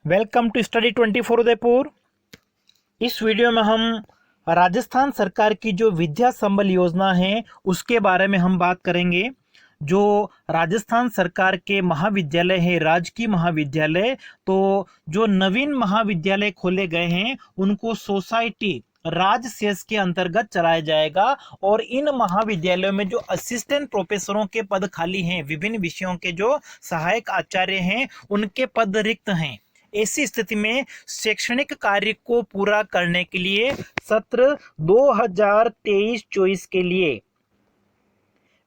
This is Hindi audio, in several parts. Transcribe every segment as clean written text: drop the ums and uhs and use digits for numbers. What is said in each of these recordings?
Welcome to study 24 Udaipur. इस वीडियो में हम राजस्थान सरकार की जो विद्या संबल योजना है उसके बारे में हम बात करेंगे। जो राजस्थान सरकार के महाविद्यालय है, राजकीय महाविद्यालय, तो जो नवीन महाविद्यालय खोले गए हैं उनको सोसाइटी राज सेस के अंतर्गत चलाया जाएगा। और इन महाविद्यालयों में जो असिस्टेंट प्रोफेसरों के पद खाली हैं, विभिन्न विषयों के जो सहायक आचार्य हैं उनके पद रिक्त हैं। ऐसी स्थिति में शैक्षणिक कार्य को पूरा करने के लिए सत्र 2023-24 के लिए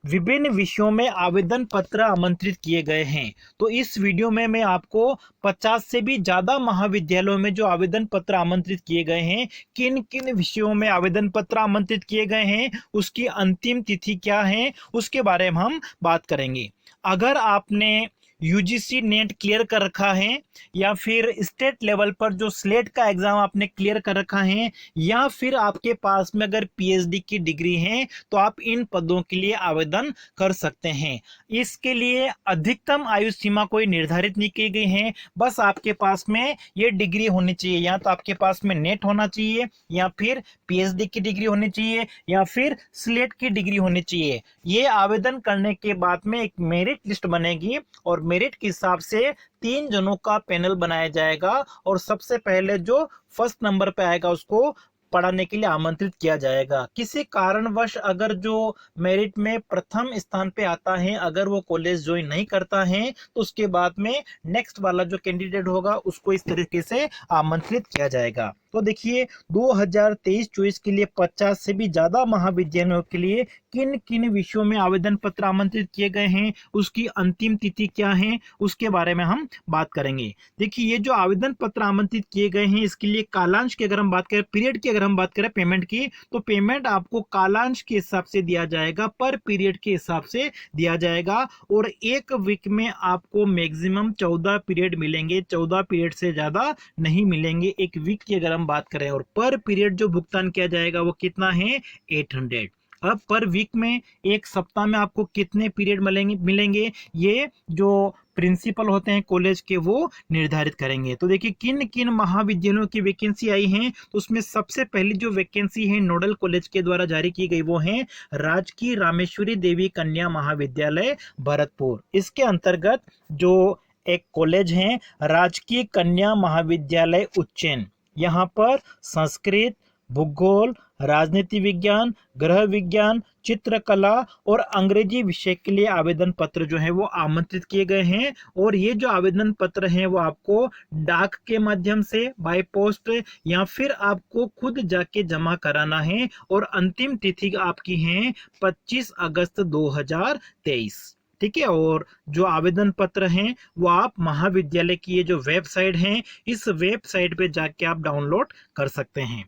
विभिन्न विषयों में आवेदन पत्र आमंत्रित किए गए हैं। तो इस वीडियो में मैं आपको 50 से भी ज़्यादा महाविद्यालयों में जो आवेदन पत्र आमंत्रित किए गए हैं, किन किन विषयों में आवेदन पत्र आमंत्रित किए गए हैं, उसकी अंतिम तिथि क्या है, उसके बारे में हम बात करेंगे। अगर आपने यूजीसी नेट क्लियर कर रखा है या फिर स्टेट लेवल पर जो स्लेट का एग्जाम आपने क्लियर कर रखा है, या फिर आपके पास में अगर पीएचडी की डिग्री है, तो आप इन पदों के लिए आवेदन कर सकते हैं। इसके लिए अधिकतम आयु सीमा कोई निर्धारित नहीं की गई है, बस आपके पास में ये डिग्री होनी चाहिए। या तो आपके पास में नेट होना चाहिए, या फिर पीएचडी की डिग्री होनी चाहिए, या फिर स्लेट की डिग्री होनी चाहिए। ये आवेदन करने के बाद में एक मेरिट लिस्ट बनेगी और मेरिट के हिसाब से 3 जनों का पैनल बनाया जाएगा और सबसे पहले जो फर्स्ट नंबर पे आएगा उसको पढ़ाने के लिए आमंत्रित किया जाएगा। किसी कारणवश अगर जो मेरिट में प्रथम स्थान पे आता है, अगर वो कॉलेज ज्वाइन नहीं करता है, तो उसके बाद में नेक्स्ट वाला जो कैंडिडेट होगा उसको इस तरीके से आमंत्रित किया जाएगा। तो देखिए 2023-24 के लिए 50 से भी ज्यादा महाविद्यालयों के लिए किन किन विषयों में आवेदन पत्र आमंत्रित किए गए हैं, उसकी अंतिम तिथि क्या है, उसके बारे में हम बात करेंगे। देखिए ये जो आवेदन पत्र आमंत्रित किए गए हैं, इसके लिए कालांश की अगर हम बात करें, पीरियड की अगर हम बात करें पेमेंट की, तो पेमेंट आपको कालांश के हिसाब से दिया जाएगा, पर पीरियड के हिसाब से दिया जाएगा। और एक वीक में आपको मैक्सिमम 14 पीरियड मिलेंगे, 14 पीरियड से ज्यादा नहीं मिलेंगे एक वीक की अगर हम बात करें। और पर पीरियड जो भुगतान किया जाएगा वो कितना है, 800। अब पर वीक में, एक सप्ताह में आपको कितने पीरियड मिलेंगे ये जो प्रिंसिपल होते हैं कॉलेज के वो निर्धारित करेंगे। तो देखिए किन किन महाविद्यालयों की वैकेंसी आई है, तो उसमें सबसे पहली जो वैकेंसी है नोडल कॉलेज के द्वारा जारी की गई वो है राजकीय रामेश्वरी देवी कन्या महाविद्यालय भरतपुर। इसके अंतर्गत जो एक कॉलेज है राजकीय कन्या महाविद्यालय उज्जैन, यहाँ पर संस्कृत, भूगोल, राजनीति विज्ञान, गृह विज्ञान, चित्रकला और अंग्रेजी विषय के लिए आवेदन पत्र जो है वो आमंत्रित किए गए हैं। और ये जो आवेदन पत्र हैं वो आपको डाक के माध्यम से, बाय पोस्ट, या फिर आपको खुद जाके जमा कराना है। और अंतिम तिथि आपकी है 25 अगस्त 2023। ठीक है। और जो आवेदन पत्र हैं वो आप महाविद्यालय की ये जो वेबसाइट है, इस वेबसाइट पे जाके आप डाउनलोड कर सकते हैं।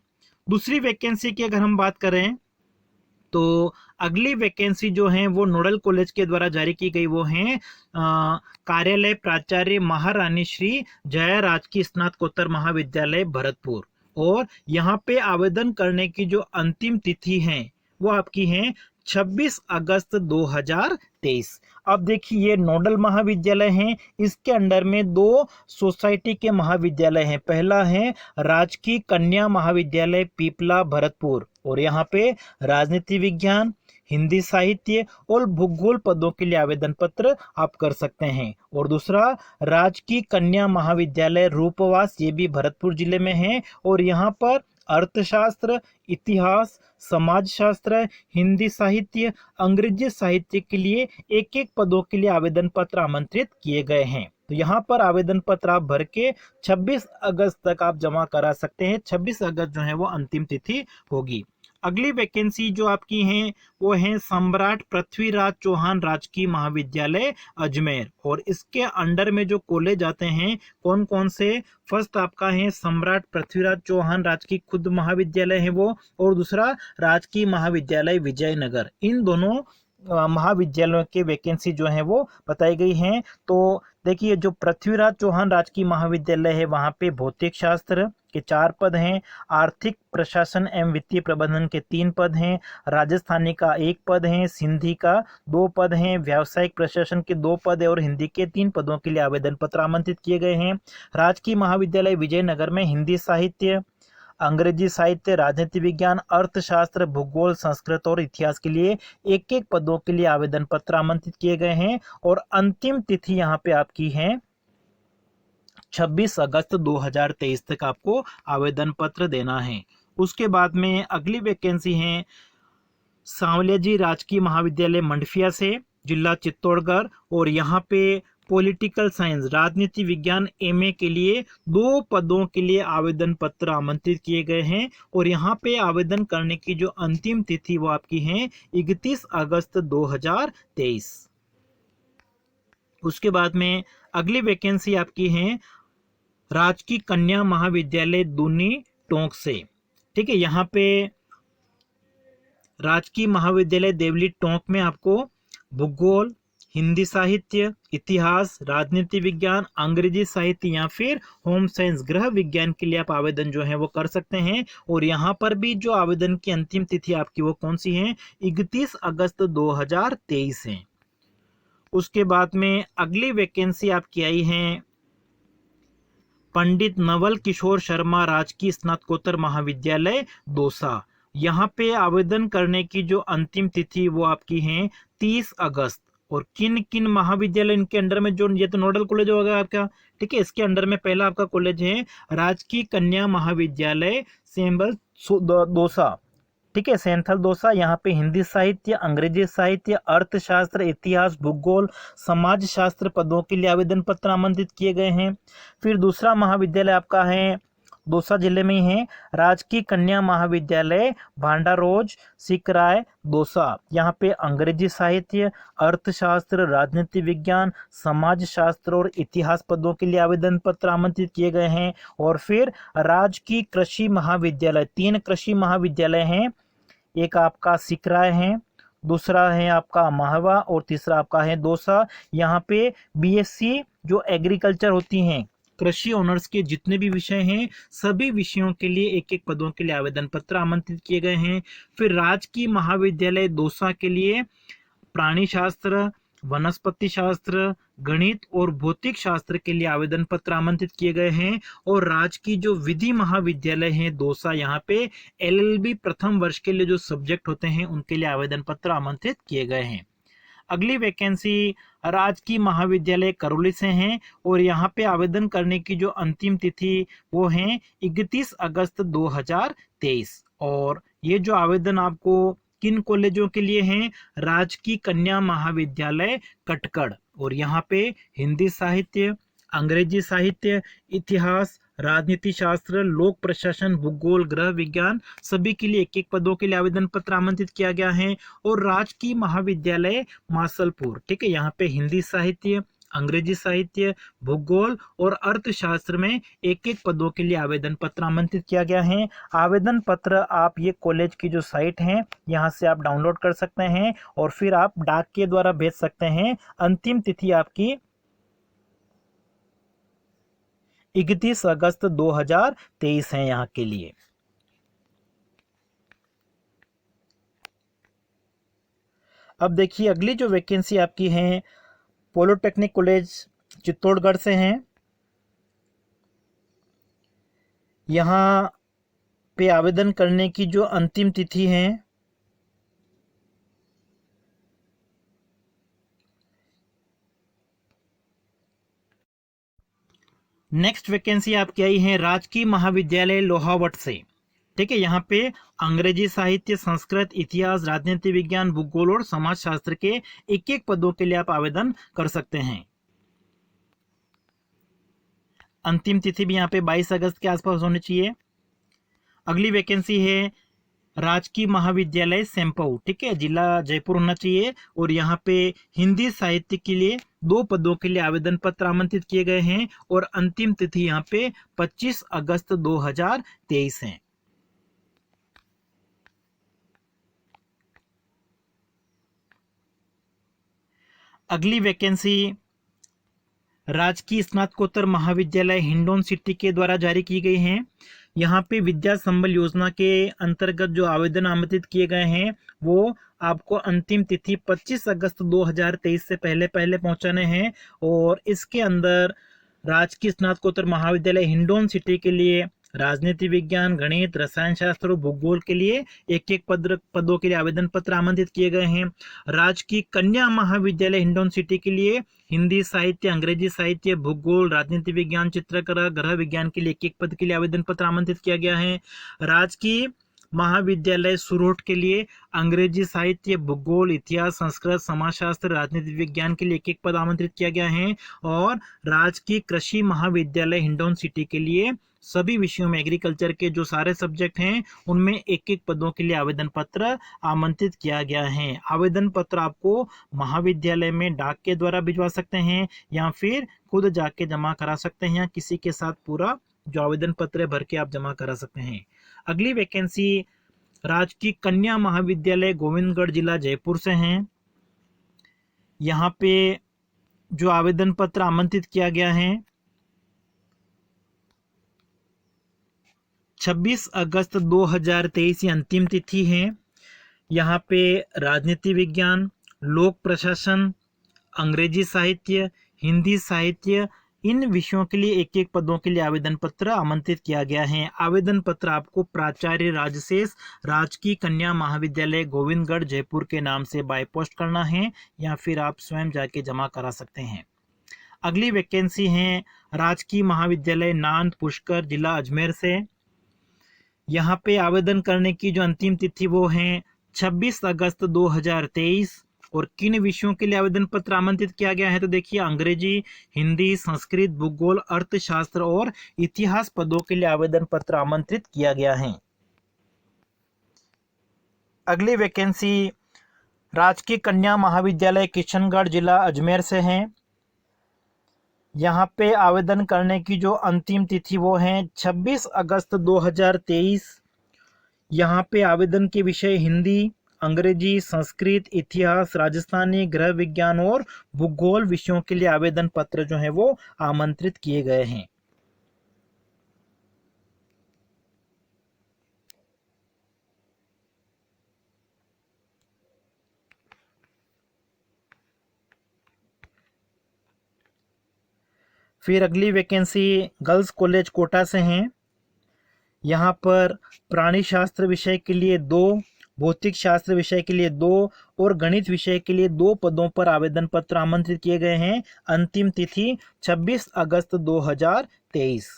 दूसरी वैकेंसी की अगर हम बात करें, तो अगली वैकेंसी जो है वो नोडल कॉलेज के द्वारा जारी की गई वो है कार्यालय प्राचार्य महारानी श्री जया राजकीय स्नातकोत्तर महाविद्यालय भरतपुर। और यहाँ पे आवेदन करने की जो अंतिम तिथि है वो आपकी है 26 अगस्त 2023। अब देखिए ये नोडल महाविद्यालय हैं, इसके अंडर में 2 सोसाइटी के महाविद्यालय हैं। पहला है राजकीय कन्या महाविद्यालय पीपला भरतपुर, और यहाँ पे राजनीति विज्ञान, हिंदी साहित्य और भूगोल पदों के लिए आवेदन पत्र आप कर सकते हैं। और दूसरा राजकीय कन्या महाविद्यालय रूपवास, ये भी भरतपुर जिले में है, और यहाँ पर अर्थशास्त्र, इतिहास, समाजशास्त्र, हिंदी साहित्य, अंग्रेजी साहित्य के लिए एक एक पदों के लिए आवेदन पत्र आमंत्रित किए गए हैं। तो यहाँ पर आवेदन पत्र आप भर के 26 अगस्त तक आप जमा करा सकते हैं। 26 अगस्त जो है वो अंतिम तिथि होगी। अगली वैकेंसी जो आपकी है वो है सम्राट पृथ्वीराज चौहान राजकीय महाविद्यालय अजमेर। और इसके अंडर में जो कॉलेज आते हैं कौन कौन से, फर्स्ट आपका है सम्राट पृथ्वीराज चौहान राजकीय खुद महाविद्यालय है वो, और दूसरा राजकीय महाविद्यालय विजयनगर। इन दोनों महाविद्यालयों के वैकेंसी जो है वो बताई गई हैं। तो देखिए जो पृथ्वीराज चौहान राजकीय महाविद्यालय है वहाँ पे भौतिक शास्त्र, के 4 पद हैं, आर्थिक प्रशासन एवं वित्तीय प्रबंधन के 3 पद हैं, राजस्थानी का 1 पद है, सिंधी का 2 पद हैं, व्यावसायिक प्रशासन के 2 पद है और हिंदी के 3 पदों के लिए आवेदन पत्र आमंत्रित किए गए हैं। राजकीय महाविद्यालय विजयनगर में हिंदी साहित्य, अंग्रेजी साहित्य, राजनीति विज्ञान, अर्थशास्त्र, भूगोल, संस्कृत और इतिहास के लिए एक एक पदों के लिए आवेदन पत्र आमंत्रित किए गए हैं और अंतिम तिथि यहाँ पे आपकी है 26 अगस्त 2023 तक आपको आवेदन पत्र देना है। उसके बाद में अगली वैकेंसी है सांवलिया जी राजकीय महाविद्यालय मंडफिया से, जिला चित्तौड़गढ़, और यहाँ पे पॉलिटिकल साइंस राजनीति विज्ञान एमए के लिए 2 पदों के लिए आवेदन पत्र आमंत्रित किए गए हैं और यहाँ पे आवेदन करने की जो अंतिम तिथि वो आपकी है 31 अगस्त 2023। उसके बाद में अगली वैकेंसी आपकी है राजकीय कन्या महाविद्यालय दूनी टोंक से, ठीक है। यहाँ पे राजकीय महाविद्यालय देवली टोंक में आपको भूगोल, हिंदी साहित्य, इतिहास, राजनीति विज्ञान, अंग्रेजी साहित्य या फिर होम साइंस गृह विज्ञान के लिए आप आवेदन जो है वो कर सकते हैं और यहाँ पर भी जो आवेदन की अंतिम तिथि आपकी वो कौन सी है 31 अगस्त 2023 है। उसके बाद में अगली वैकेंसी आपकी आई है पंडित नवल किशोर शर्मा राजकीय स्नातकोत्तर महाविद्यालय दौसा। यहाँ पे आवेदन करने की जो अंतिम तिथि वो आपकी है 30 अगस्त। और किन किन महाविद्यालय इनके अंडर में जो, ये तो नोडल कॉलेज होगा आपका, ठीक है। इसके अंडर में पहला आपका कॉलेज है राजकीय कन्या महाविद्यालय सेम्बल दौसा, ठीक है, सेंथल दौसा। यहाँ पे हिंदी साहित्य, अंग्रेजी साहित्य, अर्थशास्त्र, इतिहास, भूगोल, समाज शास्त्र पदों के लिए आवेदन पत्र आमंत्रित किए गए हैं। फिर दूसरा महाविद्यालय आपका है दौसा जिले में ही है राजकीय कन्या महाविद्यालय भांडारोज सिकराय दौसा। यहाँ पे अंग्रेजी साहित्य, अर्थशास्त्र, राजनीति विज्ञान, समाज शास्त्र और इतिहास पदों के लिए आवेदन पत्र आमंत्रित किए गए हैं। और फिर राजकीय कृषि महाविद्यालय, 3 कृषि महाविद्यालय हैं, एक आपका सिकराय है, दूसरा है आपका महवा और तीसरा आपका है दौसा। यहाँ पे बीएससी जो एग्रीकल्चर होती हैं, कृषि ऑनर्स के जितने भी विषय हैं सभी विषयों के लिए एक एक पदों के लिए आवेदन पत्र आमंत्रित किए गए हैं। फिर राजकीय महाविद्यालय दौसा के लिए प्राणी शास्त्र, वनस्पति शास्त्र, गणित और भौतिक शास्त्र के लिए आवेदन पत्र आमंत्रित किए गए हैं। और राजकीय जो विधि महाविद्यालय है दौसा, यहाँ पे एलएलबी प्रथम वर्ष के लिए जो सब्जेक्ट होते हैं उनके लिए आवेदन पत्र आमंत्रित किए गए हैं। अगली वैकेंसी राजकीय महाविद्यालय करौली से हैं और यहाँ पे आवेदन करने की जो अंतिम तिथि वो है 31 अगस्त 2023। और ये जो आवेदन आपको किन कॉलेजों के लिए हैं, राजकीय कन्या महाविद्यालय कटकड़, और यहाँ पे हिंदी साहित्य, अंग्रेजी साहित्य, इतिहास, राजनीति शास्त्र, लोक प्रशासन, भूगोल, गृह विज्ञान सभी के लिए एक एक पदों के लिए आवेदन पत्र आमंत्रित किया गया है। और राजकीय महाविद्यालय मासलपुर, ठीक है, यहाँ पे हिंदी साहित्य, अंग्रेजी साहित्य, भूगोल और अर्थशास्त्र में एक एक पदों के लिए आवेदन पत्र आमंत्रित किया गया है। आवेदन पत्र आप ये कॉलेज की जो साइट है यहाँ से आप डाउनलोड कर सकते हैं और फिर आप डाक के द्वारा भेज सकते हैं। अंतिम तिथि आपकी 31 अगस्त 2023 है यहाँ के लिए। अब देखिए अगली जो वैकेंसी आपकी है पॉलिटेक्निक कॉलेज चित्तौड़गढ़ से हैं। यहाँ पे आवेदन करने की जो अंतिम तिथि है नेक्स्ट वैकेंसी आपकी आई है राजकीय महाविद्यालय लोहावट से, ठीक है। यहाँ पे अंग्रेजी साहित्य, संस्कृत, इतिहास, राजनीति विज्ञान, भूगोल और समाज शास्त्र के एक एक पदों के लिए आप आवेदन कर सकते हैं। अंतिम तिथि भी यहाँ पे 22 अगस्त के आसपास होनी चाहिए। अगली वैकेंसी है राजकीय महाविद्यालय सेम्पऊ, ठीक है, जिला जयपुर होना चाहिए। और यहाँ पे हिंदी साहित्य के लिए 2 पदों के लिए आवेदन पत्र आमंत्रित किए गए हैं और अंतिम तिथि यहाँ पे 25 अगस्त 2023 है। अगली वैकेंसी राजकीय स्नातकोत्तर महाविद्यालय हिंडौन सिटी के द्वारा जारी की गई हैं। यहाँ पे विद्या संबल योजना के अंतर्गत जो आवेदन आमंत्रित किए गए हैं वो आपको अंतिम तिथि 25 अगस्त 2023 से पहले पहले पहुंचाने हैं। और इसके अंदर राजकीय स्नातकोत्तर महाविद्यालय हिंडौन सिटी के लिए राजनीति विज्ञान, गणित, रसायन शास्त्र और भूगोल के लिए एक एक पदों के लिए आवेदन पत्र आमंत्रित किए गए हैं। राजकीय कन्या महाविद्यालय हिंडौन सिटी के लिए हिंदी साहित्य, अंग्रेजी साहित्य, भूगोल, राजनीति विज्ञान, चित्रकला, गृह विज्ञान के लिए एक एक पद के लिए आवेदन पत्र आमंत्रित किया गया है। राजकीय महाविद्यालय सुरोठ के लिए अंग्रेजी साहित्य, भूगोल, इतिहास, संस्कृत, समाजशास्त्र, राजनीति विज्ञान के लिए एक एक पद आमंत्रित किया गया है। और राजकीय कृषि महाविद्यालय हिंडौन सिटी के लिए सभी विषयों में एग्रीकल्चर के जो सारे सब्जेक्ट हैं उनमें एक एक पदों के लिए आवेदन पत्र आमंत्रित किया गया है। आवेदन पत्र आपको महाविद्यालय में डाक के द्वारा भिजवा सकते हैं या फिर खुद जाके जमा करा सकते हैं या किसी के साथ पूरा जो आवेदन पत्र भर के आप जमा करा सकते हैं। अगली वैकेंसी राजकीय कन्या महाविद्यालय गोविंदगढ़ जिला जयपुर से हैं। यहाँ पे जो आवेदन पत्र आमंत्रित किया गया है 26 अगस्त 2023 ये अंतिम तिथि है। यहाँ पे राजनीति विज्ञान, लोक प्रशासन, अंग्रेजी साहित्य, हिंदी साहित्य, इन विषयों के लिए एक एक पदों के लिए आवेदन पत्र आमंत्रित किया गया है। आवेदन पत्र आपको प्राचार्य राजशेष, राजकीय कन्या महाविद्यालय गोविंदगढ़ जयपुर के नाम से बाय पोस्ट करना है या फिर आप स्वयं जाके जमा करा सकते हैं। अगली वैकेंसी है राजकीय महाविद्यालय नांद पुष्कर जिला अजमेर से। यहाँ पे आवेदन करने की जो अंतिम तिथि वो है 26 अगस्त 2023। और किन विषयों के लिए आवेदन पत्र आमंत्रित किया गया है तो देखिए अंग्रेजी, हिंदी, संस्कृत, भूगोल, अर्थशास्त्र और इतिहास पदों के लिए आवेदन पत्र आमंत्रित किया गया है। अगली वैकेंसी राजकीय कन्या महाविद्यालय किशनगढ़ जिला अजमेर से है। यहाँ पे आवेदन करने की जो अंतिम तिथि वो है 26 अगस्त 2023। यहाँ पे आवेदन के विषय हिंदी, अंग्रेजी, संस्कृत, इतिहास, राजस्थानी, गृह विज्ञान और भूगोल विषयों के लिए आवेदन पत्र जो है वो आमंत्रित किए गए हैं। फिर अगली वैकेंसी गर्ल्स कॉलेज कोटा से हैं। यहाँ पर प्राणी शास्त्र विषय के लिए 2, भौतिक शास्त्र विषय के लिए 2 और गणित विषय के लिए 2 पदों पर आवेदन पत्र आमंत्रित किए गए हैं। अंतिम तिथि 26 अगस्त 2023।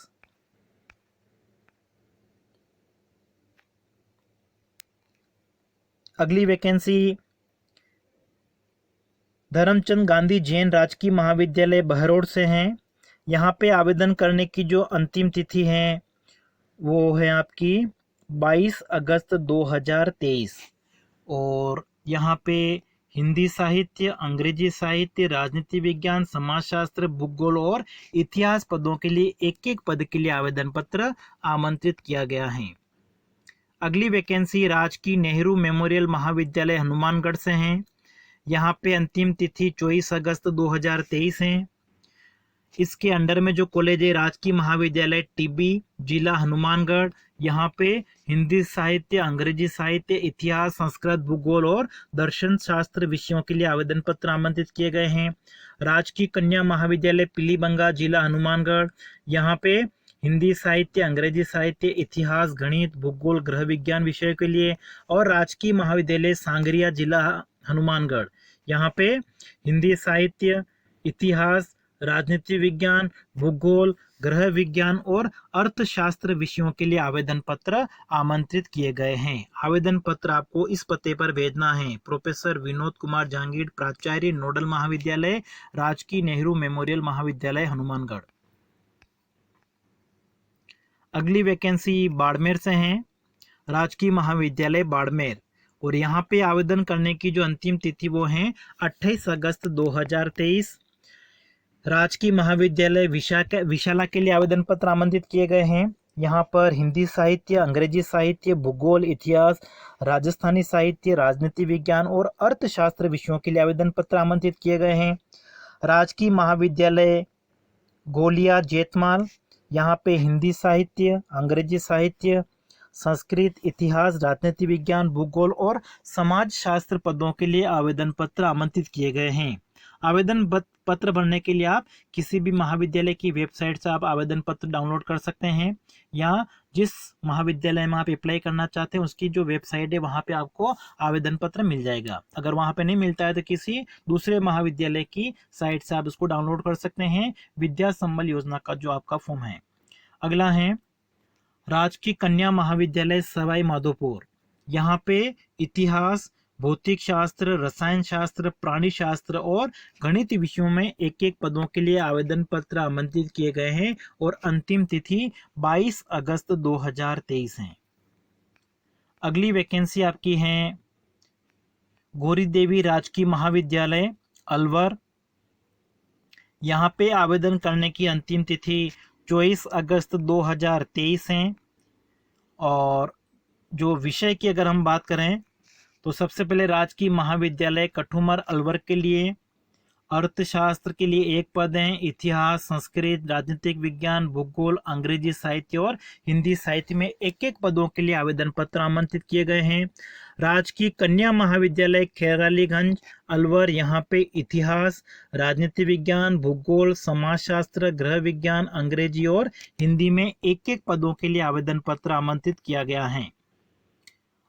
अगली वैकेंसी धर्मचंद गांधी जैन राजकीय महाविद्यालय बहरोड से हैं। यहाँ पे आवेदन करने की जो अंतिम तिथि है वो है आपकी 22 अगस्त 2023। और यहाँ पे हिंदी साहित्य, अंग्रेजी साहित्य, राजनीति विज्ञान, समाजशास्त्र, भूगोल और इतिहास पदों के लिए एक एक पद के लिए आवेदन पत्र आमंत्रित किया गया है। अगली वैकेंसी राजकीय नेहरू मेमोरियल महाविद्यालय हनुमानगढ़ से हैं। यहाँ पे अंतिम तिथि 24 अगस्त 2023 है। इसके अंडर में जो कॉलेज है राजकीय महाविद्यालय टीबी जिला हनुमानगढ़। यहाँ पे हिंदी साहित्य, अंग्रेजी साहित्य, इतिहास, संस्कृत, भूगोल और दर्शन शास्त्र विषयों के लिए आवेदन पत्र आमंत्रित किए गए हैं। राजकीय कन्या महाविद्यालय पीलीबंगा जिला हनुमानगढ़। यहाँ पे हिंदी साहित्य, अंग्रेजी साहित्य, इतिहास, गणित, भूगोल, गृह विज्ञान विषय के लिए। और राजकीय महाविद्यालय सांगरिया जिला हनुमानगढ़। यहाँ पे हिंदी साहित्य, इतिहास, राजनीति विज्ञान, भूगोल, गृह विज्ञान और अर्थशास्त्र विषयों के लिए आवेदन पत्र आमंत्रित किए गए हैं। आवेदन पत्र आपको इस पते पर भेजना है। प्रोफेसर विनोद कुमार जहांगीर, प्राचार्य, नोडल महाविद्यालय, राजकीय नेहरू मेमोरियल महाविद्यालय हनुमानगढ़। अगली वैकेंसी बाड़मेर से है, राजकीय महाविद्यालय बाड़मेर। और यहाँ पे आवेदन करने की जो अंतिम तिथि वो है 28 अगस्त 2023। राजकीय महाविद्यालय विशाला के लिए आवेदन पत्र आमंत्रित किए गए हैं। यहाँ पर हिंदी साहित्य, अंग्रेजी साहित्य, भूगोल, इतिहास, राजस्थानी साहित्य, राजनीति विज्ञान और अर्थशास्त्र विषयों के लिए आवेदन पत्र आमंत्रित किए गए हैं। राजकीय महाविद्यालय गोलिया जेतमाल, यहाँ पे हिंदी साहित्य, अंग्रेजी साहित्य, संस्कृत, इतिहास, राजनीति विज्ञान, भूगोल और समाज शास्त्र पदों के लिए आवेदन पत्र आमंत्रित किए गए हैं। आवेदन पत्र भरने के लिए आप किसी भी महाविद्यालय की वेबसाइट से आप आवेदन पत्र डाउनलोड कर सकते हैं, या जिस महाविद्यालय में आप अप्लाई करना चाहते हैं उसकी जो वेबसाइट है वहाँ पे आपको आवेदन पत्र मिल जाएगा। अगर वहाँ पे नहीं मिलता है तो किसी दूसरे महाविद्यालय की साइट से आप उसको डाउनलोड कर सकते हैं, विद्या संबल योजना का जो आपका फॉर्म है। अगला है राजकीय कन्या महाविद्यालय सवाई माधोपुर, यहाँ पे इतिहास, भौतिक शास्त्र, रसायन शास्त्र, प्राणी शास्त्र और गणित विषयों में एक एक पदों के लिए आवेदन पत्र आमंत्रित किए गए हैं और अंतिम तिथि 22 अगस्त 2023 है। अगली वैकेंसी आपकी है गौरी देवी राजकीय महाविद्यालय अलवर, यहाँ पे आवेदन करने की अंतिम तिथि 24 अगस्त 2023 है। और जो विषय की अगर हम बात करें तो सबसे पहले राजकीय महाविद्यालय कठुमर अलवर के लिए अर्थशास्त्र के लिए एक पद है, इतिहास, संस्कृत, राजनीतिक विज्ञान, भूगोल, अंग्रेजी साहित्य और हिंदी साहित्य में एक एक पदों के लिए आवेदन पत्र आमंत्रित किए गए हैं। राजकीय कन्या महाविद्यालय खैरालीगंज अलवर, यहाँ पे इतिहास, राजनीति विज्ञान, भूगोल, समाजशास्त्र, गृह विज्ञान, अंग्रेजी और हिंदी में एक एक पदों के लिए आवेदन पत्र आमंत्रित किया गया है।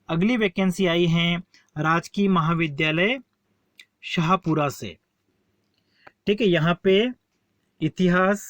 अगली वैकेंसी आई है राजकीय महाविद्यालय शाहपुरा से, ठीक है। यहाँ पे इतिहास,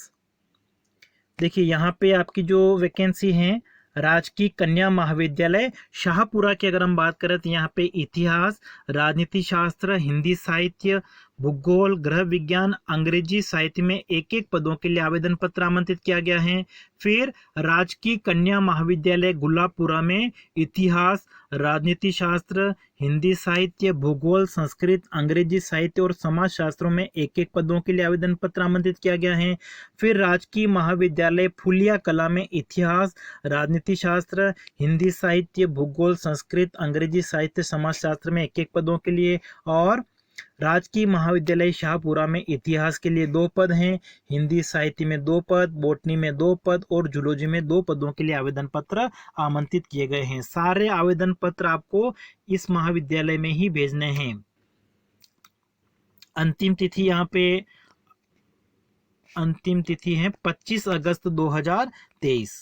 देखिए यहाँ पे आपकी जो वैकेंसी है राजकीय कन्या महाविद्यालय शाहपुरा की अगर हम बात करें तो यहाँ पे इतिहास, राजनीति शास्त्र, हिंदी साहित्य, भूगोल, गृह विज्ञान, अंग्रेजी साहित्य में एक एक पदों के लिए आवेदन पत्र आमंत्रित किया गया है। फिर राजकीय कन्या महाविद्यालय गुलाबपुरा में इतिहास, राजनीति शास्त्र, हिंदी साहित्य, भूगोल, संस्कृत, अंग्रेजी साहित्य और समाज शास्त्रों में एक एक पदों के लिए आवेदन पत्र आमंत्रित किया गया है। फिर राजकीय महाविद्यालय फुलिया कला में इतिहास, राजनीति शास्त्र, हिंदी साहित्य, भूगोल, संस्कृत, अंग्रेजी साहित्य, समाज शास्त्र में एक एक पदों के लिए। और राजकीय महाविद्यालय शाहपुरा में इतिहास के लिए 2 पद हैं, हिंदी साहित्य में 2 पद, बॉटनी में 2 पद और जूलॉजी में 2 पदों के लिए आवेदन पत्र आमंत्रित किए गए हैं। सारे आवेदन पत्र आपको इस महाविद्यालय में ही भेजने हैं। अंतिम तिथि यहाँ पे अंतिम तिथि है 25 अगस्त 2023।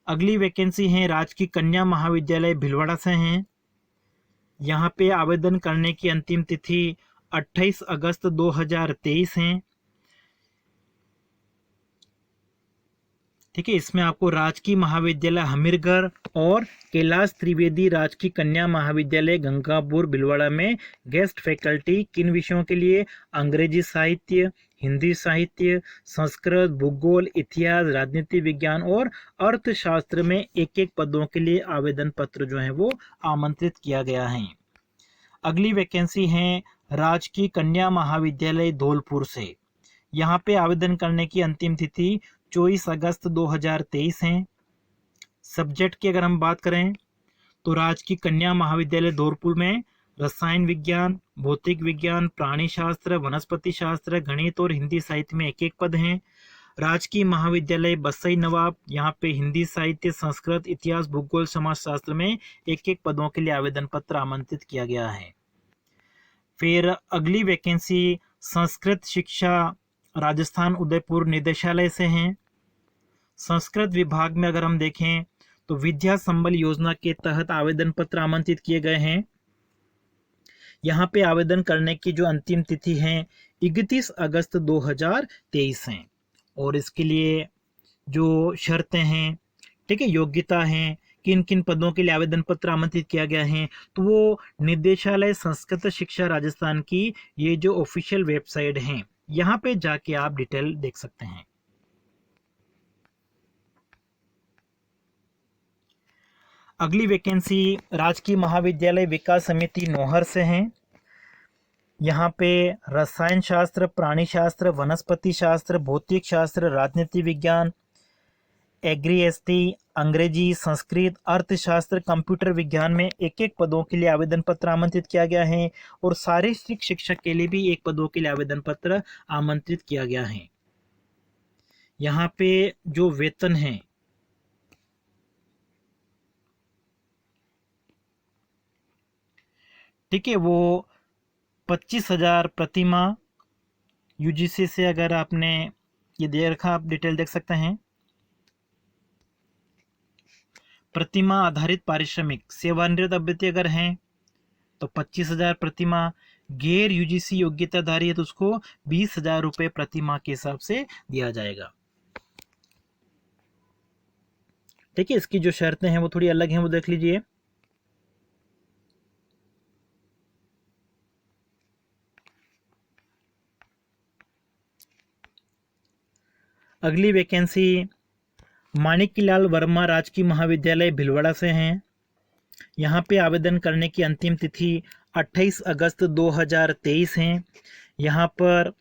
अगली वैकेंसी है राजकीय कन्या महाविद्यालय भीलवाड़ा से है, यहाँ पे आवेदन करने की अंतिम तिथि 28 अगस्त 2023 है, ठीक है। इसमें आपको राजकीय महाविद्यालय हमीरगढ़ और कैलाश त्रिवेदी राजकीय कन्या महाविद्यालय गंगापुर भीलवाड़ा में गेस्ट फैकल्टी किन विषयों के लिए, अंग्रेजी साहित्य, हिंदी साहित्य, संस्कृत, भूगोल, इतिहास, राजनीति विज्ञान और अर्थशास्त्र में एक एक पदों के लिए आवेदन पत्र जो है वो आमंत्रित किया गया है। अगली वैकेंसी है राजकीय कन्या महाविद्यालय धौलपुर से, यहाँ पे आवेदन करने की अंतिम तिथि 24 अगस्त 2023 है। सब्जेक्ट की अगर हम बात करें तो राजकीय कन्या महाविद्यालय धौलपुर में रसायन विज्ञान, भौतिक विज्ञान, प्राणी शास्त्र, वनस्पति शास्त्र, गणित और हिंदी साहित्य में एक एक पद हैं। राजकीय महाविद्यालय बसई नवाब, यहाँ पे हिंदी साहित्य, संस्कृत, इतिहास, भूगोल, समाजशास्त्र में एक एक पदों के लिए आवेदन पत्र आमंत्रित किया गया है। फिर अगली वैकेंसी संस्कृत शिक्षा राजस्थान उदयपुर निदेशालय से हैं। संस्कृत विभाग में अगर हम देखें तो विद्या संबल योजना के तहत आवेदन पत्र आमंत्रित किए गए हैं। यहाँ पे आवेदन करने की जो अंतिम तिथि है 31 अगस्त 2023 है। और इसके लिए जो शर्तें हैं, ठीक है, योग्यता है, किन किन पदों के लिए आवेदन पत्र आमंत्रित किया गया है, तो वो निदेशालय संस्कृत शिक्षा राजस्थान की ये जो ऑफिशियल वेबसाइट है यहाँ पे जाके आप डिटेल देख सकते हैं। अगली वैकेंसी राजकीय महाविद्यालय विकास समिति नौहर से है, यहाँ पे रसायन शास्त्र, प्राणी शास्त्र, वनस्पति शास्त्र, भौतिक शास्त्र, राजनीति विज्ञान, एग्री-एसटी, अंग्रेजी, संस्कृत, अर्थशास्त्र, कंप्यूटर विज्ञान में एक एक पदों के लिए आवेदन पत्र आमंत्रित किया गया है। और शारीरिक शिक्षक के लिए भी एक पदों के लिए आवेदन पत्र आमंत्रित किया गया है। यहाँ पे जो वेतन है ठीक है वो 25,000 प्रति माह। यूजीसी से अगर आपने ये दे रखा, आप डिटेल देख सकते हैं। प्रतिमा आधारित पारिश्रमिक सेवानिवृत्त अभ्यर्थी अगर हैं तो 25,000 प्रति माह। गैर यूजीसी योग्यताधारी है तो उसको 20,000 रुपये प्रति माह के हिसाब से दिया जाएगा। ठीक है, इसकी जो शर्तें हैं वो थोड़ी अलग हैं, वो देख लीजिए। अगली वैकेंसी माणिक्यलाल वर्मा राजकीय महाविद्यालय भिलवाड़ा से हैं। यहाँ पे आवेदन करने की अंतिम तिथि 28 अगस्त 2023 है। यहाँ पर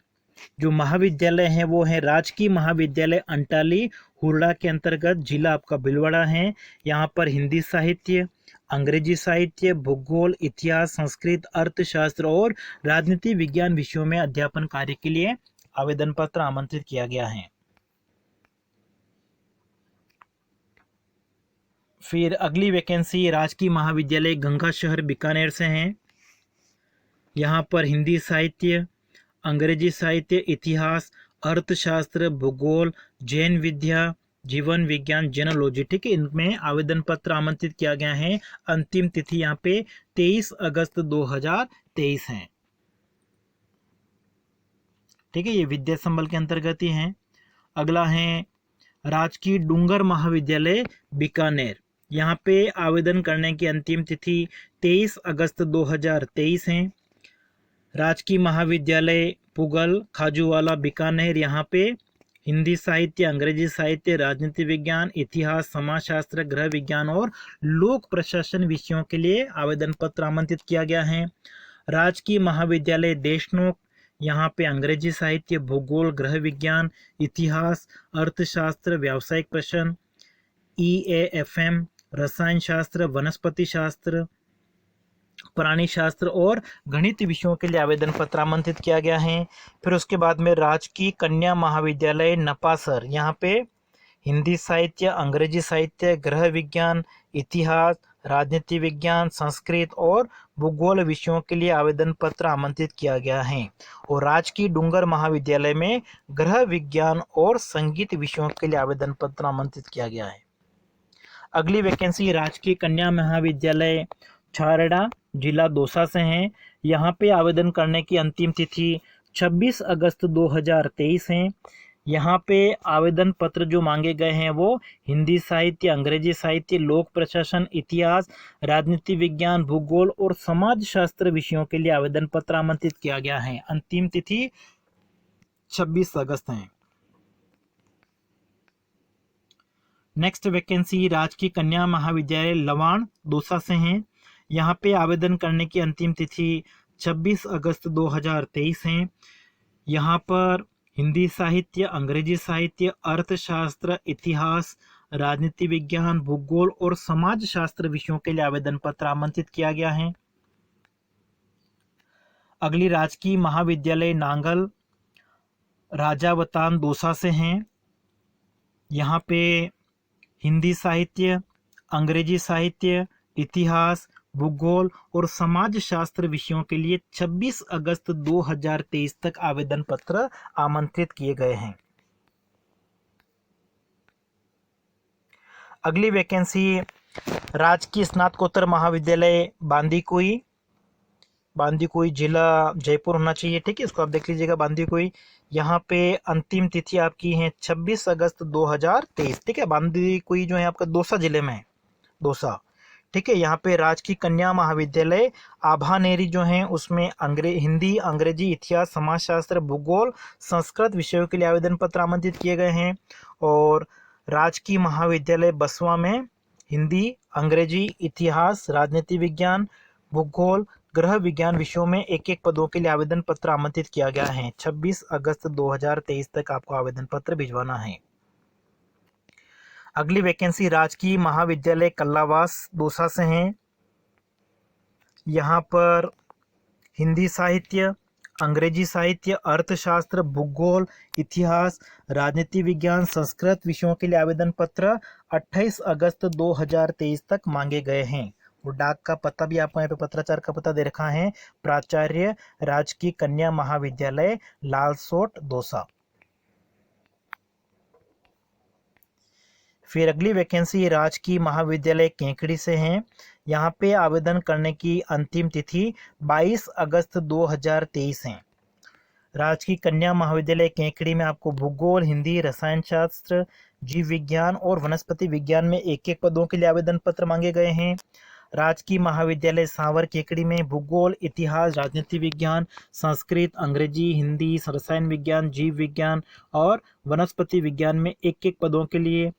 जो महाविद्यालय है वो है राजकीय महाविद्यालय अंटाली हुरड़ा के अंतर्गत, जिला आपका भिलवाड़ा है। यहाँ पर हिंदी साहित्य, अंग्रेजी साहित्य, भूगोल, इतिहास, संस्कृत, अर्थशास्त्र और राजनीति विज्ञान विषयों में अध्यापन कार्य के लिए आवेदन पत्र आमंत्रित किया गया है। फिर अगली वैकेंसी राजकीय महाविद्यालय गंगा शहर बीकानेर से हैं। यहाँ पर हिंदी साहित्य, अंग्रेजी साहित्य, इतिहास, अर्थशास्त्र, भूगोल, जैन विद्या, जीवन विज्ञान, जेनोलॉजी, ठीक है, इनमें आवेदन पत्र आमंत्रित किया गया है। अंतिम तिथि यहाँ पे 23 अगस्त 2023 है। ठीक है, ये विद्या संबल के अंतर्गत ही है। अगला है राजकीय डूंगर महाविद्यालय बीकानेर। यहाँ पे आवेदन करने की अंतिम तिथि 23 अगस्त 2023 है। राजकीय महाविद्यालय पुगल खाजूवाला बीकानेर, यहाँ पे हिंदी साहित्य, अंग्रेजी साहित्य, राजनीति विज्ञान, इतिहास, समाजशास्त्र, गृह विज्ञान और लोक प्रशासन विषयों के लिए आवेदन पत्र आमंत्रित किया गया है। राजकीय महाविद्यालय देशनोक, यहाँ पे अंग्रेजी साहित्य, भूगोल, गृह विज्ञान, इतिहास, अर्थशास्त्र, व्यावसायिक प्रश्न, EAFM, रसायन शास्त्र, वनस्पति शास्त्र, प्राणी शास्त्र और गणित विषयों के लिए आवेदन पत्र आमंत्रित किया गया है। फिर उसके बाद में राजकीय कन्या महाविद्यालय नपासर, यहाँ पे हिंदी साहित्य, अंग्रेजी साहित्य, गृह विज्ञान, इतिहास, राजनीति विज्ञान, संस्कृत और भूगोल विषयों के लिए आवेदन पत्र आमंत्रित किया गया है। और राजकीय डूंगर महाविद्यालय में गृह विज्ञान और संगीत विषयों के लिए आवेदन पत्र आमंत्रित किया गया है। अगली वैकेंसी राजकीय कन्या महाविद्यालय छारड़ा, जिला दौसा से हैं। यहाँ पे आवेदन करने की अंतिम तिथि 26 अगस्त 2023 है। यहाँ पे आवेदन पत्र जो मांगे गए हैं वो हिंदी साहित्य, अंग्रेजी साहित्य, लोक प्रशासन, इतिहास, राजनीति विज्ञान, भूगोल और समाज शास्त्र विषयों के लिए आवेदन पत्र आमंत्रित किया गया है। अंतिम तिथि 26 अगस्त है। नेक्स्ट वैकेंसी राजकीय कन्या महाविद्यालय लवाण दौसा से हैं। यहाँ पे आवेदन करने की अंतिम तिथि 26 अगस्त 2023 है। यहाँ पर हिंदी साहित्य, अंग्रेजी साहित्य, अर्थशास्त्र, इतिहास, राजनीति विज्ञान, भूगोल और समाज शास्त्र विषयों के लिए आवेदन पत्र आमंत्रित किया गया है। अगली राजकीय महाविद्यालय नांगल राजावतान दौसा से हैं। यहाँ पे हिंदी साहित्य, अंग्रेजी साहित्य, इतिहास, भूगोल और समाज शास्त्र विषयों के लिए 26 अगस्त 2023 तक आवेदन पत्र आमंत्रित किए गए हैं। अगली वैकेंसी राजकीय स्नातकोत्तर महाविद्यालय बांदीकुई जिला जयपुर होना चाहिए। ठीक है, इसको आप देख लीजिएगा बांदीकुई। यहाँ पे अंतिम तिथि आपकी है 26 अगस्त 2023। ठीक है, बांदीकुई जो है आपका दौसा जिले में है, दौसा। ठीक है, यहाँ पे राजकीय कन्या महाविद्यालय आभानेरी जो है उसमें हिंदी, अंग्रेजी, इतिहास, समाजशास्त्र, भूगोल, संस्कृत विषयों के लिए आवेदन पत्र आमंत्रित किए गए हैं। और राजकीय महाविद्यालय बसवा में हिंदी, अंग्रेजी, इतिहास, राजनीति विज्ञान, भूगोल, गृह विज्ञान विषयों में एक एक पदों के लिए आवेदन पत्र आमंत्रित किया गया है। 26 अगस्त 2023 तक आपको आवेदन पत्र भिजवाना है। अगली वैकेंसी राजकीय महाविद्यालय कल्लावास दौसा से हैं। यहाँ पर हिंदी साहित्य, अंग्रेजी साहित्य, अर्थशास्त्र, भूगोल, इतिहास, राजनीति विज्ञान, संस्कृत विषयों के लिए आवेदन पत्र 28 अगस्त 2023 तक मांगे गए हैं। और डाक का पता भी आपको यहाँ पे पत्राचार का पता दे रखा है, प्राचार्य राजकीय कन्या महाविद्यालय लालसोट दौसा। फिर अगली वैकेंसी राजकीय महाविद्यालय केकड़ी से है। यहाँ पे आवेदन करने की अंतिम तिथि 22 अगस्त 2023 है। राजकीय कन्या महाविद्यालय केकड़ी में आपको भूगोल, हिंदी, रसायन शास्त्र, जीव विज्ञान और वनस्पति विज्ञान में एक एक पदों के लिए आवेदन पत्र मांगे गए हैं। राजकीय महाविद्यालय सांवर केकड़ी में भूगोल, इतिहास, राजनीति विज्ञान, संस्कृत, अंग्रेजी, हिंदी, रसायन विज्ञान, जीव विज्ञान और वनस्पति विज्ञान में एक एक पदों के लिए।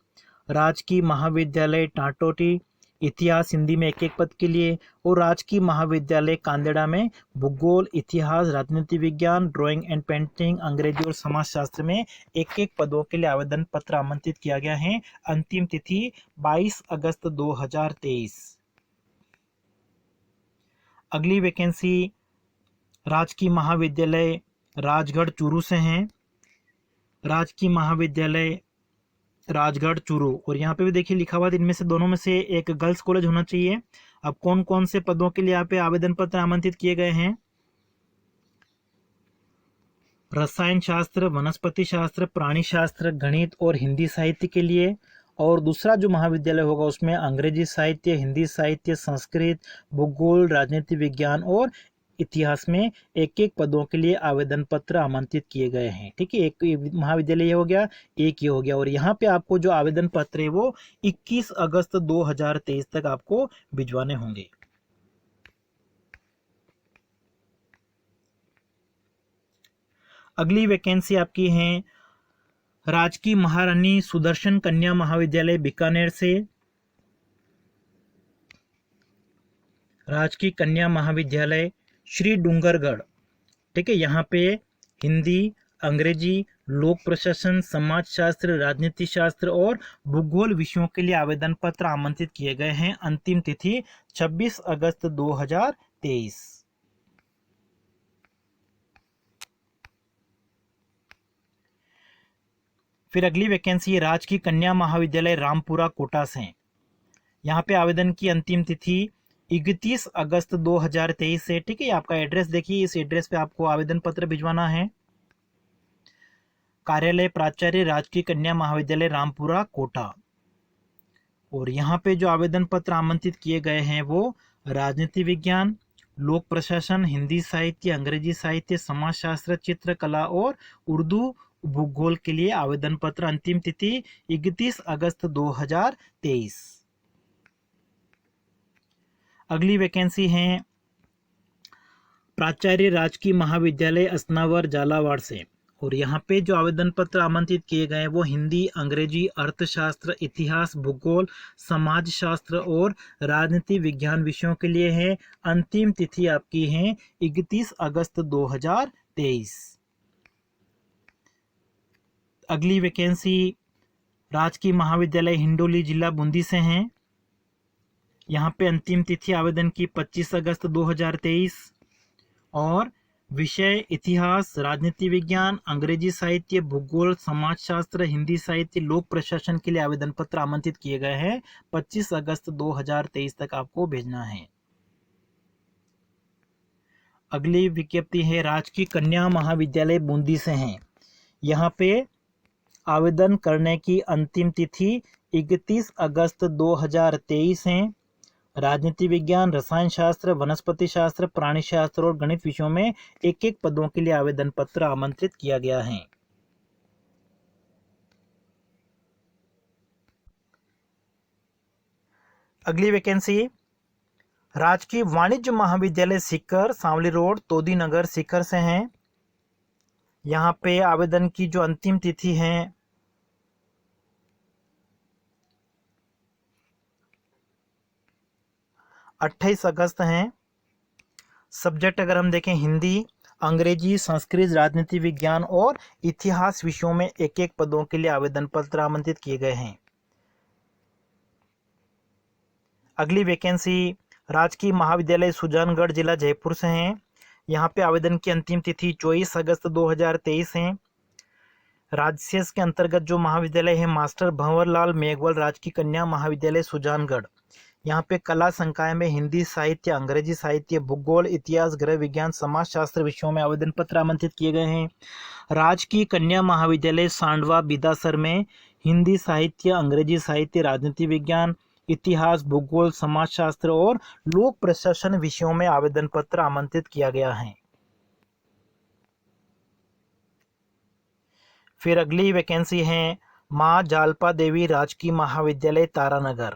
राजकीय महाविद्यालय टाटोटी इतिहास, हिंदी में एक एक पद के लिए। और राजकीय महाविद्यालय कांदेड़ा में भूगोल, इतिहास, राजनीति विज्ञान, ड्राइंग एंड पेंटिंग, अंग्रेजी और समाजशास्त्र में एक एक पदों के लिए आवेदन पत्र आमंत्रित किया गया है। अंतिम तिथि 22 अगस्त 2023। अगली वैकेंसी राजकीय महाविद्यालय राजगढ़ चूरू से है। राजकीय महाविद्यालय राजगढ़ चूरू, और यहाँ पे भी देखिए लिखा हुआ है इनमें से दोनों में से एक गर्ल्स कॉलेज होना चाहिए। अब कौन कौन से पदों के लिए यहाँ पे आवेदन पत्र आमंत्रित किए गए हैं? रसायन शास्त्र, वनस्पति शास्त्र, प्राणी शास्त्र, गणित और हिंदी साहित्य के लिए। और दूसरा जो महाविद्यालय होगा उसमें अंग्रेजी साहित्य, हिंदी साहित्य, संस्कृत, भूगोल, राजनीति विज्ञान और इतिहास में एक एक पदों के लिए आवेदन पत्र आमंत्रित किए गए हैं। ठीक है, एक महाविद्यालय हो गया, एक ये हो गया। और यहाँ पे आपको जो आवेदन पत्र है वो 21 अगस्त 2023 तक आपको भिजवाने होंगे। अगली वैकेंसी आपकी है राजकीय महारानी सुदर्शन कन्या महाविद्यालय बीकानेर से। राजकीय कन्या महाविद्यालय श्री डूंगरगढ़। ठीक है, यहाँ पे हिंदी, अंग्रेजी, लोक प्रशासन, समाजशास्त्र, राजनीति शास्त्र और भूगोल विषयों के लिए आवेदन पत्र आमंत्रित किए गए हैं। अंतिम तिथि 26 अगस्त 2023। फिर अगली वैकेंसी राजकीय कन्या महाविद्यालय रामपुरा कोटा से। यहाँ पे आवेदन की अंतिम तिथि 31 अगस्त 2023 से। ठीक है, आपका एड्रेस देखिए, इस एड्रेस पे आपको आवेदन पत्र भिजवाना है। कार्यालय प्राचार्य राजकीय कन्या महाविद्यालय रामपुरा कोटा। और यहाँ पे जो आवेदन पत्र आमंत्रित किए गए हैं वो राजनीति विज्ञान, लोक प्रशासन, हिंदी साहित्य, अंग्रेजी साहित्य, समाजशास्त्र, चित्रकला और उर्दू भूगोल के लिए आवेदन पत्र। अंतिम तिथि 31 अगस्त 2023। अगली वैकेंसी है प्राचार्य राजकीय महाविद्यालय असनावर झालावाड़ से। और यहाँ पे जो आवेदन पत्र आमंत्रित किए गए हैं वो हिंदी, अंग्रेजी, अर्थशास्त्र, इतिहास, भूगोल, समाजशास्त्र और राजनीति विज्ञान विषयों के लिए है। अंतिम तिथि आपकी है 31 अगस्त 2023। अगली वैकेंसी राजकीय महाविद्यालय हिंडोली जिला बूंदी से है। यहाँ पे अंतिम तिथि आवेदन की 25 अगस्त 2023। और विषय इतिहास, राजनीति विज्ञान, अंग्रेजी साहित्य, भूगोल, समाजशास्त्र, हिंदी साहित्य, लोक प्रशासन के लिए आवेदन पत्र आमंत्रित किए गए हैं। 25 अगस्त 2023 तक आपको भेजना है। अगली विज्ञप्ति है राजकीय कन्या महाविद्यालय बूंदी से है। यहाँ पे आवेदन करने की अंतिम तिथि 31 अगस्त 2023 है। राजनीति विज्ञान, रसायन शास्त्र, वनस्पति शास्त्र, प्राणी शास्त्र और गणित विषयों में एक एक पदों के लिए आवेदन पत्र आमंत्रित किया गया है। अगली वैकेंसी राजकीय वाणिज्य महाविद्यालय सीकर, सांवली रोड, तोदी नगर, सीकर से है। यहाँ पे आवेदन की जो अंतिम तिथि है 28 अगस्त है। सब्जेक्ट अगर हम देखें हिंदी, अंग्रेजी, संस्कृत, राजनीति विज्ञान और इतिहास विषयों में एक एक पदों के लिए आवेदन पत्र आमंत्रित किए गए हैं। अगली वैकेंसी राजकीय महाविद्यालय सुजानगढ़ जिला जयपुर से है। यहाँ पे आवेदन की अंतिम तिथि 24 अगस्त 2023 है। राजशेष के अंतर्गत जो महाविद्यालय है मास्टर भंवरलाल मेघवाल राजकीय कन्या महाविद्यालय सुजानगढ़, यहाँ पे कला संकाय में हिंदी साहित्य, अंग्रेजी साहित्य, भूगोल, इतिहास, गृह विज्ञान, समाजशास्त्र विषयों में आवेदन पत्र आमंत्रित किए गए हैं। राजकीय कन्या महाविद्यालय सांडवा बिदासर में हिंदी साहित्य, अंग्रेजी साहित्य, राजनीति विज्ञान, इतिहास, भूगोल, समाजशास्त्र और लोक प्रशासन विषयों में आवेदन पत्र आमंत्रित किया गया है। फिर अगली वैकेंसी है माँ जालपा देवी राजकीय महाविद्यालय तारानगर,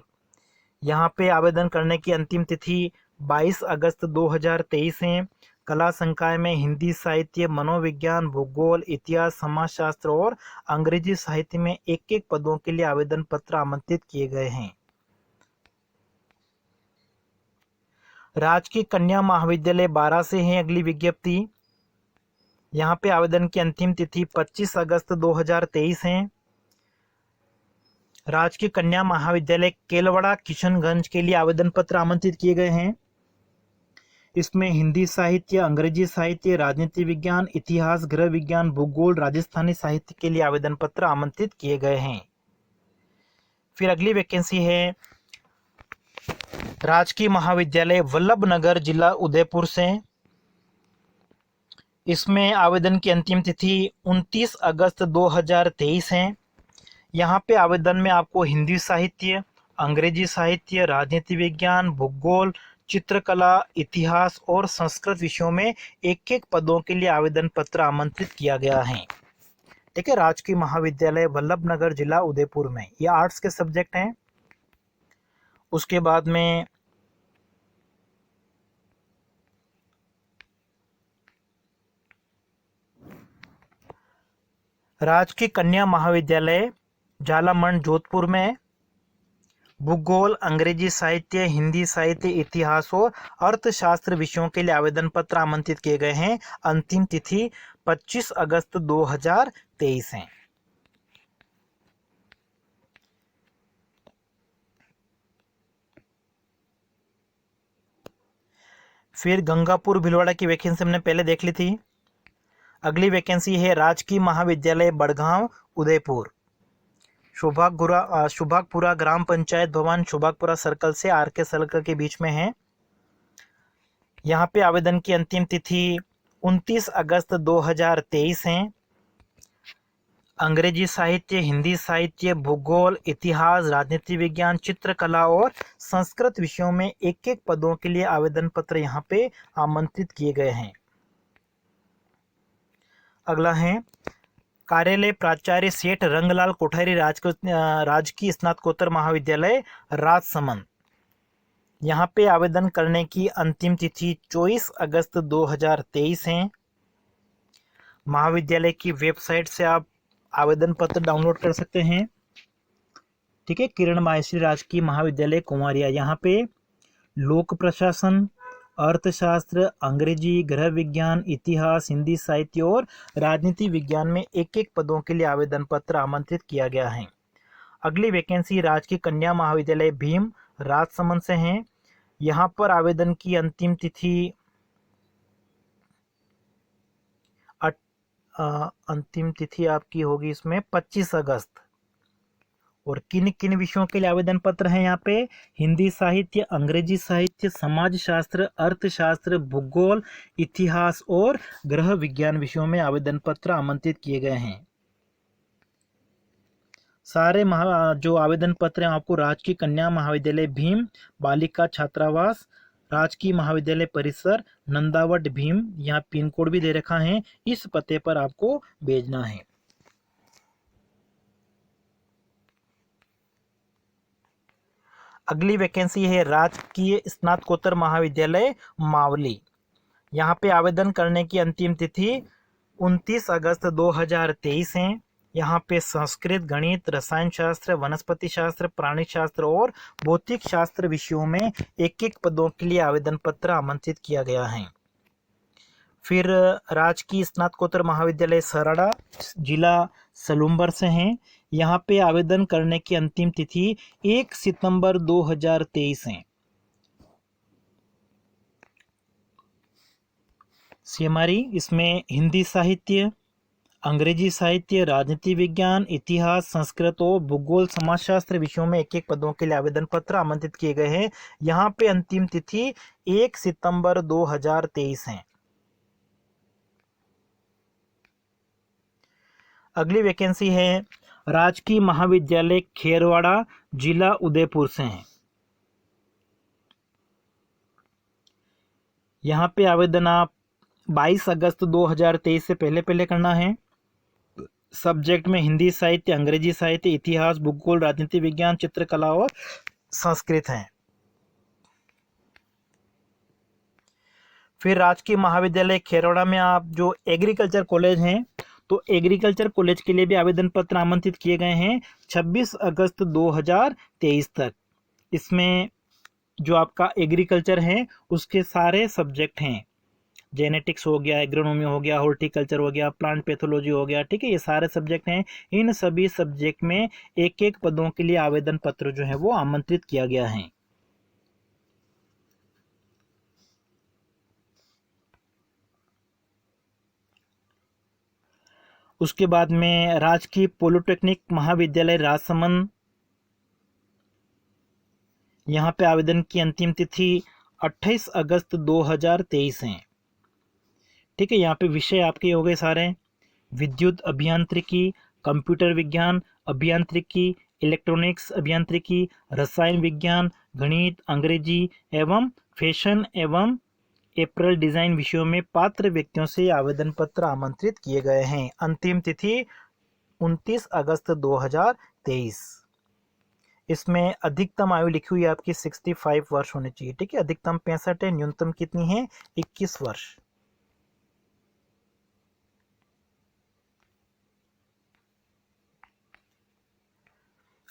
यहाँ पे आवेदन करने की अंतिम तिथि 22 अगस्त 2023 है। कला संकाय में हिंदी साहित्य, मनोविज्ञान, भूगोल, इतिहास, समाजशास्त्र और अंग्रेजी साहित्य में एक एक पदों के लिए आवेदन पत्र आमंत्रित किए गए हैं। राजकीय कन्या महाविद्यालय 12 से है अगली विज्ञप्ति, यहाँ पे आवेदन की अंतिम तिथि 25 अगस्त 2023 है। राजकीय कन्या महाविद्यालय केलवाड़ा किशनगंज के लिए आवेदन पत्र आमंत्रित किए गए हैं। इसमें हिंदी साहित्य, अंग्रेजी साहित्य, राजनीति विज्ञान, इतिहास, गृह विज्ञान, भूगोल, राजस्थानी साहित्य के लिए आवेदन पत्र आमंत्रित किए गए हैं। फिर अगली वैकेंसी है राजकीय महाविद्यालय वल्लभनगर जिला उदयपुर से, इसमें आवेदन की अंतिम तिथि 29 अगस्त 2023 है। यहाँ पे आवेदन में आपको हिंदी साहित्य, अंग्रेजी साहित्य, राजनीति विज्ञान, भूगोल, चित्रकला, इतिहास और संस्कृत विषयों में एक एक पदों के लिए आवेदन पत्र आमंत्रित किया गया है। ठीक है, राजकीय महाविद्यालय वल्लभनगर जिला उदयपुर में ये आर्ट्स के सब्जेक्ट हैं। उसके बाद में राजकीय कन्या महाविद्यालय झालामंड जोधपुर में भूगोल, अंग्रेजी साहित्य, हिंदी साहित्य, इतिहास और अर्थशास्त्र विषयों के लिए आवेदन पत्र आमंत्रित किए गए हैं। अंतिम तिथि 25 अगस्त 2023 है। फिर गंगापुर भीलवाड़ा की वैकेंसी हमने पहले देख ली थी। अगली वैकेंसी है राजकीय महाविद्यालय बड़गांव उदयपुर, शुभागपुरा ग्राम पंचायत भवन शुभागपुरा सर्कल से आरके सर्कल के बीच में है। यहाँ पे आवेदन की अंतिम तिथि 29 अगस्त 2023 है। अंग्रेजी साहित्य, हिंदी साहित्य, भूगोल, इतिहास, राजनीति विज्ञान, चित्रकला और संस्कृत विषयों में एक एक पदों के लिए आवेदन पत्र यहाँ पे आमंत्रित किए गए हैं। अगला है कार्यालय प्राचार्य सेठ रंगलाल कोठारी राजकीय स्नातकोत्तर महाविद्यालय राजसमंद, यहाँ पे आवेदन करने की अंतिम तिथि 24 अगस्त 2023 है। महाविद्यालय की वेबसाइट से आप आवेदन पत्र डाउनलोड कर सकते हैं। ठीक है, किरण माहेश्वरी राजकीय महाविद्यालय कुमारिया, यहाँ पे लोक प्रशासन, अर्थशास्त्र, अंग्रेजी, गृह विज्ञान, इतिहास, हिंदी साहित्य और राजनीति विज्ञान में एक एक पदों के लिए आवेदन पत्र आमंत्रित किया गया है। अगली वैकेंसी राजकीय कन्या महाविद्यालय भीम राजसमंद से है। यहाँ पर आवेदन की अंतिम तिथि आपकी होगी इसमें 25 अगस्त। और किन किन विषयों के लिए आवेदन पत्र हैं यहाँ पे? हिंदी साहित्य, अंग्रेजी साहित्य, समाजशास्त्र, अर्थशास्त्र, भूगोल, इतिहास और गृह विज्ञान विषयों में आवेदन पत्र आमंत्रित किए गए हैं। सारे जो आवेदन पत्र हैं आपको राजकीय कन्या महाविद्यालय भीम बालिका छात्रावास, राजकीय महाविद्यालय परिसर नंदावट भीम, यहाँ पिन कोड भी दे रखा है, इस पते पर आपको भेजना है। अगली वैकेंसी है राजकीय स्नातकोत्तर महाविद्यालय मावली, यहाँ पे आवेदन करने की अंतिम तिथि 29 अगस्त 2023 है। यहाँ पे संस्कृत, गणित, रसायन शास्त्र, वनस्पति शास्त्र, प्राणी शास्त्र और भौतिक शास्त्र विषयों में एक एक पदों के लिए आवेदन पत्र आमंत्रित किया गया है। फिर राजकीय स्नातकोत्तर महाविद्यालय सराड़ा जिला सलूम्बर से हैं। यहाँ पे आवेदन करने की अंतिम तिथि 1 सितंबर 2023 है। CMRE इसमें हिंदी साहित्य, अंग्रेजी साहित्य, राजनीति विज्ञान, इतिहास, संस्कृत और भूगोल समाजशास्त्र विषयों में एक एक पदों के लिए आवेदन पत्र आमंत्रित किए गए हैं। यहाँ पे अंतिम तिथि 1 सितंबर 2023 है। अगली वैकेंसी है राजकीय महाविद्यालय खेरवाड़ा, जिला उदयपुर से है। यहाँ पे आवेदन आप 22 अगस्त 2023 से पहले करना है। सब्जेक्ट में हिंदी साहित्य, अंग्रेजी साहित्य, इतिहास, भूगोल, राजनीति विज्ञान, चित्रकला और संस्कृत है। फिर राजकीय महाविद्यालय खेरवाड़ा में आप जो एग्रीकल्चर कॉलेज हैं, तो एग्रीकल्चर कॉलेज के लिए भी आवेदन पत्र आमंत्रित किए गए हैं 26 अगस्त 2023 तक। इसमें जो आपका एग्रीकल्चर है उसके सारे सब्जेक्ट हैं, जेनेटिक्स हो गया, एग्रोनॉमी हो गया, हॉर्टिकल्चर हो गया, प्लांट पैथोलॉजी हो गया, ठीक है, ये सारे सब्जेक्ट हैं। इन सभी सब्जेक्ट में एक एक पदों के लिए आवेदन पत्र जो है वो आमंत्रित किया गया है। उसके बाद में राजकीय पॉलिटेक्निक महाविद्यालय राजसमंद, यहाँ पे आवेदन की अंतिम तिथि 28 अगस्त 2023 है। ठीक है, यहाँ पे विषय आपके हो गए सारे विद्युत अभियांत्रिकी, कंप्यूटर विज्ञान अभियांत्रिकी, इलेक्ट्रॉनिक्स अभियांत्रिकी, रसायन विज्ञान, गणित, अंग्रेजी एवं फैशन एवं अप्रैल डिजाइन विषयों में पात्र व्यक्तियों से आवेदन पत्र आमंत्रित किए गए हैं। अंतिम तिथि 29 अगस्त 2023। इसमें अधिकतम आयु लिखी हुई है आपकी 65 वर्ष होनी चाहिए। ठीक है, अधिकतम 65 है, न्यूनतम कितनी है 21 वर्ष।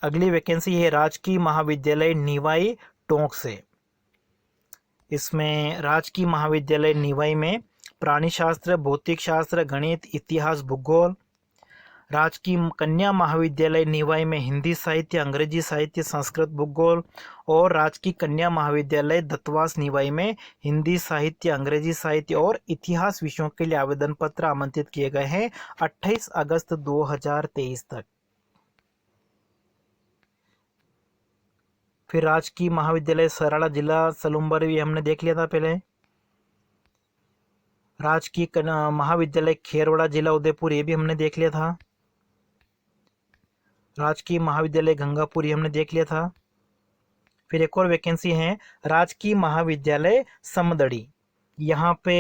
अगली वैकेंसी है राजकीय महाविद्यालय निवाई टोंक से। इसमें राजकीय महाविद्यालय निवाई में प्राणी शास्त्र, भौतिक शास्त्र, गणित, इतिहास, भूगोल। राजकीय कन्या महाविद्यालय निवाई में हिंदी साहित्य, अंग्रेजी साहित्य, संस्कृत, भूगोल। और राजकीय कन्या महाविद्यालय दत्तवास निवाई में हिंदी साहित्य, अंग्रेजी साहित्य और इतिहास विषयों के लिए आवेदन पत्र आमंत्रित किए गए हैं 28 अगस्त 2023 तक। फिर राजकीय महाविद्यालय सराड़ा, जिला सलूम्बर, भी हमने देख लिया था पहले। राजकीय महाविद्यालय खेरवाड़ा, जिला उदयपुर, ये भी हमने देख लिया था। राजकीय महाविद्यालय गंगापुर, ये हमने देख लिया था। फिर एक और वैकेंसी है राजकीय महाविद्यालय समदड़ी। यहाँ पे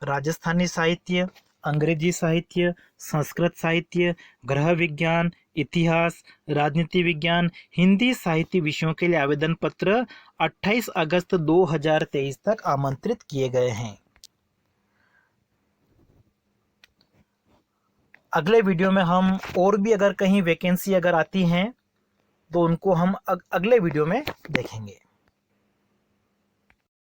राजस्थानी साहित्य, अंग्रेजी साहित्य, संस्कृत साहित्य, गृह विज्ञान, इतिहास, राजनीति विज्ञान, हिंदी साहित्य विषयों के लिए आवेदन पत्र 28 अगस्त 2023 तक आमंत्रित किए गए हैं। अगले वीडियो में हम और भी अगर कहीं वैकेंसी अगर आती हैं तो उनको हम अगले वीडियो में देखेंगे।